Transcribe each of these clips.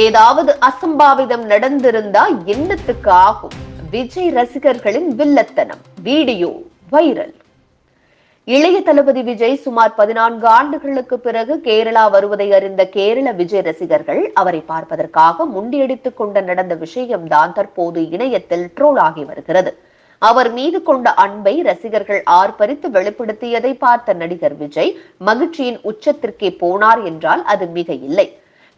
ஏதாவது அசம்பாவிதம் நடந்திருந்தா என்னத்துக்கு ஆகும்? விஜய் ரசிகர்களின் வில்லத்தனம் வீடியோ வைரல். இளைய தளபதி விஜய் சுமார் 14 ஆண்டுகளுக்கு பிறகு கேரளா வருவதை அறிந்த கேரள விஜய் ரசிகர்கள் அவரை பார்ப்பதற்காக முண்டியடித்துக் கொண்டு நடந்த விஷயம்தான் தற்போது இணையத்தில் ட்ரோல் ஆகி வருகிறது. அவர் மீது கொண்ட அன்பை ரசிகர்கள் ஆர்ப்பரித்து வெளிப்படுத்தியதை பார்த்த நடிகர் விஜய் மகிழ்ச்சியின் உச்சத்திற்கே போனார் என்றால் அது மிக இல்லை.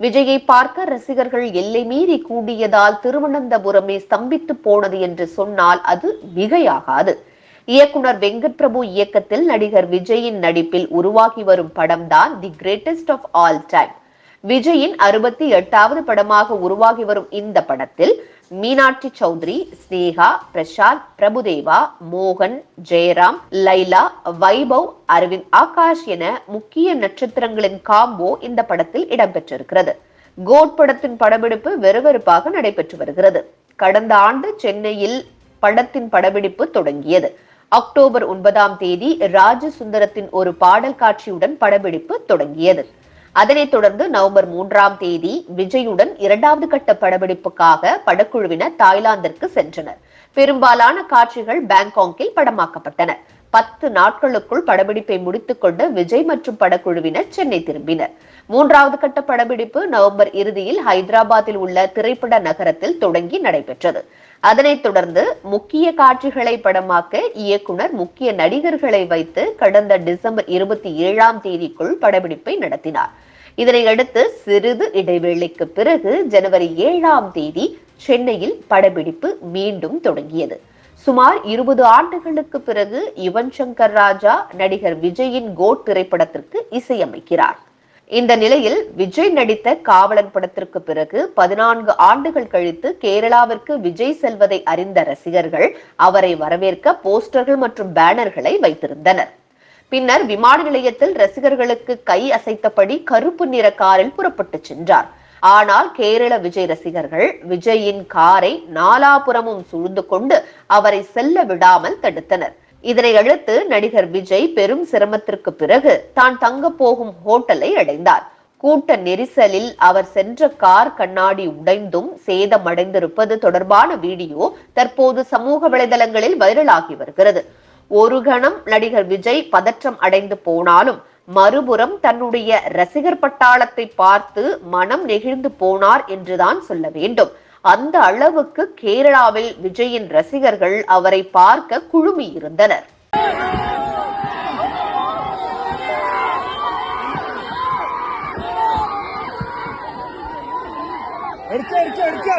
விஜயை பார்க்க ரசிகர்கள் எல்லை மீறி கூடியதால் திருவனந்தபுரமே ஸ்தம்பித்து போனது என்று சொன்னால் அது மிகையாகாது. இயக்குனர் வெங்கட் பிரபு இயக்கத்தில் நடிகர் விஜயின் நடிப்பில் உருவாகி வரும் படம்தான் the greatest of all time. விஜயின் 68வது படமாக உருவாகி வரும் இந்த படத்தில் மீனாட்சி சௌத்ரி, ஸ்னேகா, பிரசாந்த், பிரபுதேவா, மோகன், ஜெயராம், லைலா, வைபவ், அரவிந்த் ஆகாஷ் என முக்கிய நட்சத்திரங்களின் காம்போ இந்த படத்தில் இடம்பெற்றிருக்கிறது. கோட் படத்தின் படப்பிடிப்பு விறுவிறுப்பாக நடைபெற்று வருகிறது. கடந்த ஆண்டு சென்னையில் படத்தின் படப்பிடிப்பு தொடங்கியது. அக்டோபர் 9ஆம் தேதி ராஜசுந்தரத்தின் ஒரு பாடல் காட்சியுடன் படப்பிடிப்பு தொடங்கியது. அதனைத் தொடர்ந்து நவம்பர் 3ஆம் தேதி விஜயுடன் 2வது கட்ட படப்பிடிப்புக்காக படக்குழுவினர் தாய்லாந்திற்கு சென்றனர். பெரும்பாலான காட்சிகள் பாங்காக்கில் படமாக்கப்பட்டன. 10 நாட்களுக்குள் படப்பிடிப்பை முடித்துக் கொண்டு விஜய் மற்றும் படக்குழுவினர் சென்னை திரும்பினர். 3வது கட்ட படப்பிடிப்பு நவம்பர் இறுதியில் ஹைதராபாத்தில் உள்ள திரைப்பட நகரத்தில் தொடங்கி நடைபெற்றது. அதனைத் தொடர்ந்து முக்கிய காட்சிகளை படமாக்க இயக்குனர் முக்கிய நடிகர்களை வைத்து கடந்த டிசம்பர் 27ஆம் தேதிக்குள் படப்பிடிப்பை நடத்தினார். இதனையடுத்து சிறிது இடைவேளைக்கு பிறகு ஜனவரி 7ஆம் தேதி சென்னையில் படப்பிடிப்பு மீண்டும் தொடங்கியது. சுமார் 20 ஆண்டுகளுக்கு பிறகு யுவன் சங்கர் ராஜா நடிகர் விஜயின் கோட் திரைப்படத்திற்கு இசையமைக்கிறார். இந்த நிலையில் விஜய் நடித்த காவலன் படத்திற்கு பிறகு 14 ஆண்டுகள் கழித்து கேரளாவிற்கு விஜய் செல்வதை அறிந்த ரசிகர்கள் அவரை வரவேற்க போஸ்டர்கள் மற்றும் பேனர்களை வைத்திருந்தனர். பின்னர் விமான நிலையத்தில் ரசிகர்களுக்கு கை அசைத்தபடி கருப்பு நிற காரில் புறப்பட்டு சென்றார். ஆனால் கேரள விஜய் ரசிகர்கள் விஜயின் காரை நாலாபுறமும் சூழ்ந்து கொண்டு அவரை செல்ல விடாமல் தடுத்தனர். இதனை அடுத்து நடிகர் விஜய் பெரும் சிரமத்திற்கு பிறகு தான் தங்க போகும் ஹோட்டலை அடைந்தார். கூட்ட நெரிசலில் அவர் சென்ற கார் கண்ணாடி உடைந்தும் சேதமடைந்திருப்பது தொடர்பான வீடியோ தற்போது சமூக வலைதளங்களில் வைரலாகி வருகிறது. ஒரு கணம் நடிகர் விஜய் பதற்றம் அடைந்து போனாலும் மறுபுறம் தன்னுடைய ரசிகர் பட்டாளத்தை பார்த்து மனம் நெகிழ்ந்து போனார் என்றுதான் சொல்ல வேண்டும். அந்த அளவுக்கு கேரளாவில் விஜயின் ரசிகர்கள் அவரை பார்க்க குழுமி இருந்தனர். எடுக்க